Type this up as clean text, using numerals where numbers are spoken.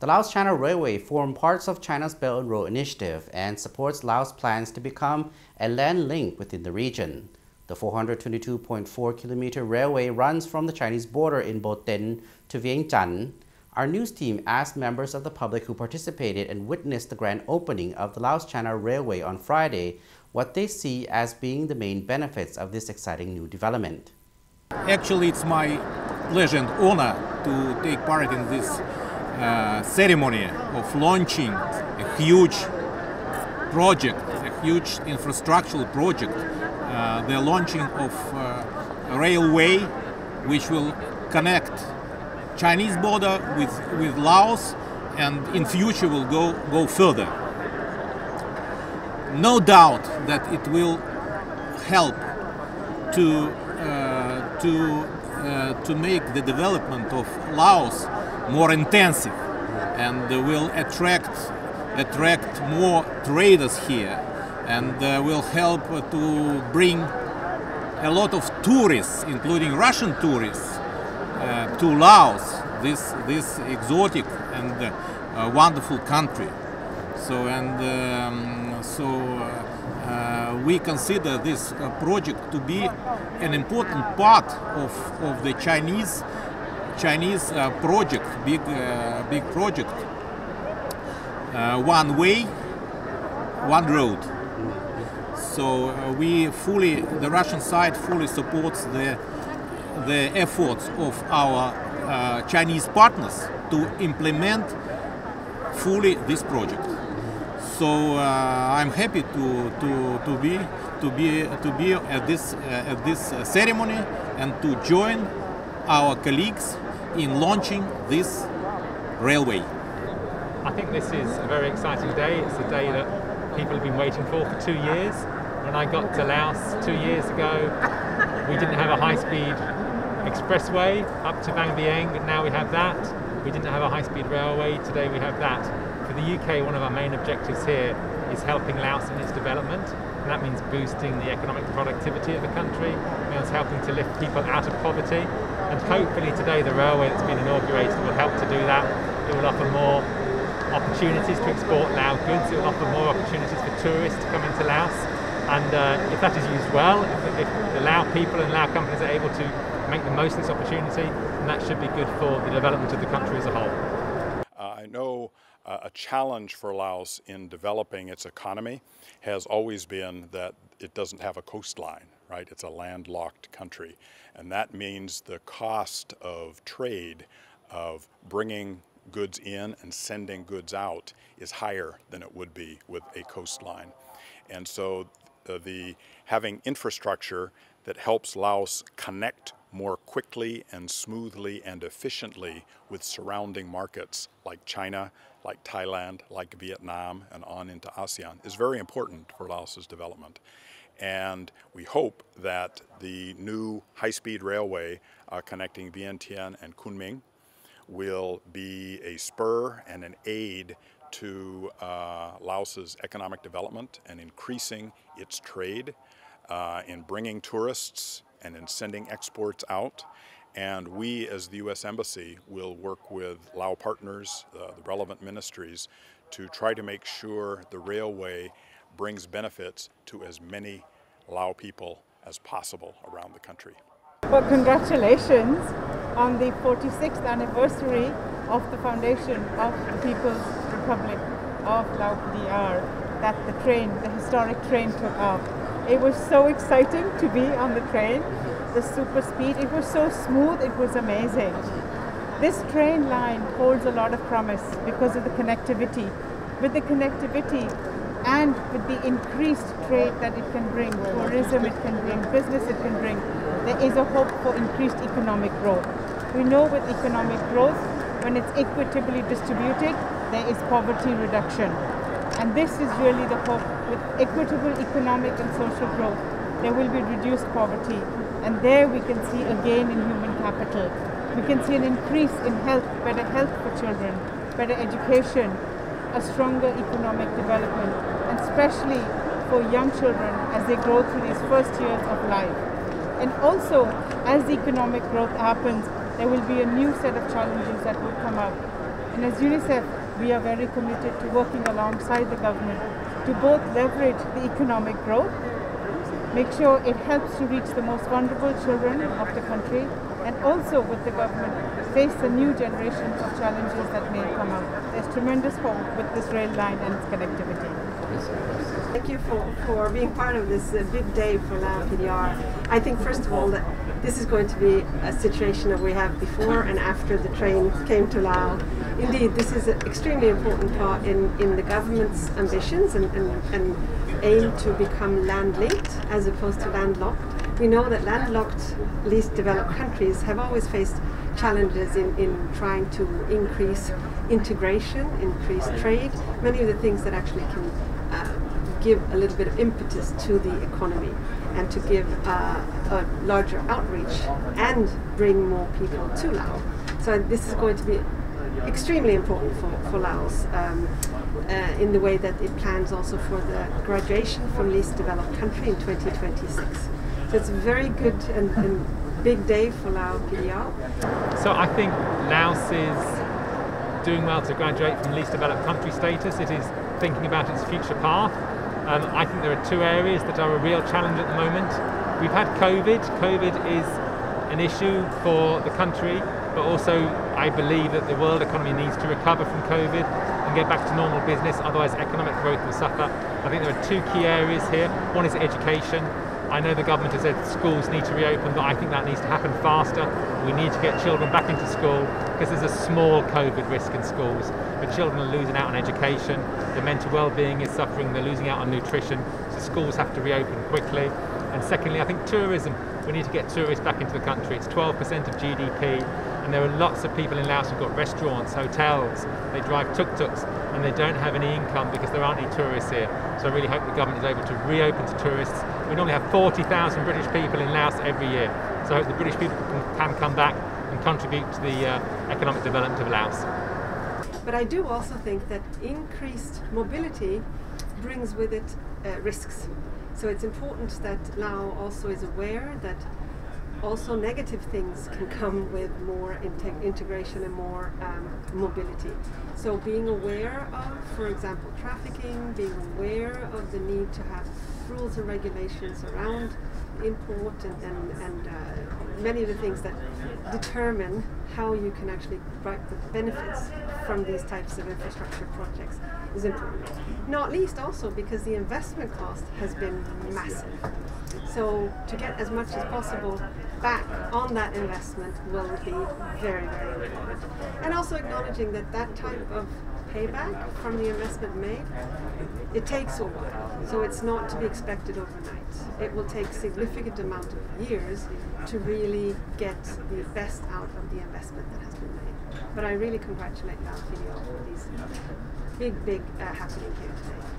The Laos-China Railway forms parts of China's Belt and Road Initiative and supports Laos' plans to become a land link within the region. The 422.4-kilometer railway runs from the Chinese border in Bo Ten to Vientiane. Our news team asked members of the public who participated and witnessed the grand opening of the Laos-China Railway on Friday what they see as being the main benefits of this exciting new development. Actually, it's my pleasure and honor to take part in this ceremony of launching a huge project, a huge infrastructural project, the launching of a railway which will connect Chinese border with Laos and in future will go further. No doubt that it will help to make the development of Laos more intensive and will attract more traders here and will help to bring a lot of tourists, including Russian tourists, to Laos, this exotic and wonderful country. We consider this project to be an important part of the Chinese project, big project. One way, one road. So the Russian side fully supports the efforts of our Chinese partners to implement fully this project. So I'm happy to be at this ceremony and to join our colleagues in launching this railway. I think this is a very exciting day. It's a day that people have been waiting for 2 years. When I got to Laos 2 years ago, we didn't have a high-speed expressway up to Vang Vieng, but now we have that. We didn't have a high-speed railway, today we have that. For the UK, one of our main objectives here is helping Laos in its development, and that means boosting the economic productivity of the country, it means helping to lift people out of poverty, and hopefully today the railway that's been inaugurated will help to do that. It will offer more opportunities to export Lao goods, it will offer more opportunities for tourists to come into Laos, and if that is used well, if the Lao people and Lao companies are able to make the most of this opportunity, then that should be good for the development of the country as a whole. I know a challenge for Laos in developing its economy has always been that it doesn't have a coastline, right? It's a landlocked country, and that means the cost of trade, of bringing goods in and sending goods out, is higher than it would be with a coastline. And so having infrastructure that helps Laos connect more quickly and smoothly and efficiently with surrounding markets like China, like Thailand, like Vietnam, and on into ASEAN is very important for Laos's development. And we hope that the new high-speed railway connecting Vientiane and Kunming will be a spur and an aid to Laos's economic development and increasing its trade, in bringing tourists and in sending exports out. And we, as the U.S. Embassy, will work with Lao partners, the relevant ministries, to try to make sure the railway brings benefits to as many Lao people as possible around the country. Well, congratulations on the 46th anniversary of the foundation of the People's Republic of Lao DR, that the historic train took off. It was so exciting to be on the train, the super speed, it was so smooth, it was amazing. This train line holds a lot of promise because of the connectivity. With the connectivity and with the increased trade that it can bring, tourism it can bring, business it can bring, there is a hope for increased economic growth. We know with economic growth, when it's equitably distributed, there is poverty reduction. And this is really the hope. With equitable economic and social growth, there will be reduced poverty. And there we can see a gain in human capital. We can see an increase in health, better health for children, better education, a stronger economic development, and especially for young children as they grow through these first years of life. And also, as the economic growth happens, there will be a new set of challenges that will come up. And as UNICEF, we are very committed to working alongside the government to both leverage the economic growth, make sure it helps to reach the most vulnerable children of the country, and also with the government face the new generations of challenges that may come up. There's tremendous hope with this rail line and its connectivity. Thank you for being part of this big day for Lao PDR. I think first of all that this is going to be a situation that we have before and after the train came to Laos. Indeed, this is an extremely important part in the government's ambitions and aim to become land-linked as opposed to landlocked. We know that landlocked, least developed countries have always faced challenges in trying to increase integration, increase trade, many of the things that actually can give a little bit of impetus to the economy and to give a larger outreach and bring more people to Laos. So this is going to be extremely important for Laos in the way that it plans also for the graduation from least developed country in 2026. So it's a very good and big day for Lao PDR. So I think Laos is doing well to graduate from least developed country status. It is thinking about its future path. I think there are two areas that are a real challenge at the moment. We've had COVID. COVID is an issue for the country, but also I believe that the world economy needs to recover from COVID and get back to normal business, otherwise economic growth will suffer. I think there are two key areas here. One is education. I know the government has said schools need to reopen, but I think that needs to happen faster. We need to get children back into school because there's a small COVID risk in schools. But children are losing out on education, their mental well-being is suffering, they're losing out on nutrition, so schools have to reopen quickly. And secondly, I think tourism. We need to get tourists back into the country. It's 12% of GDP, and there are lots of people in Laos who've got restaurants, hotels, they drive tuk-tuks, and they don't have any income because there aren't any tourists here. So I really hope the government is able to reopen to tourists. We normally have 40,000 British people in Laos every year, so I hope the British people can come back and contribute to the economic development of Laos. But I do also think that increased mobility brings with it risks. So it's important that Laos also is aware that also negative things can come with more integration and more mobility. So being aware of, for example, trafficking, being aware of the need to have rules and regulations around import and many of the things that determine how you can actually reap the benefits from these types of infrastructure projects is important. Not least also because the investment cost has been massive. So to get as much as possible back on that investment will be very, very important. And also acknowledging that that type of payback from the investment made, it takes a while. So it's not to be expected overnight. It will take a significant amount of years to really get the best out of the investment that has been made. But I really congratulate Lao PDR for these big happening here today.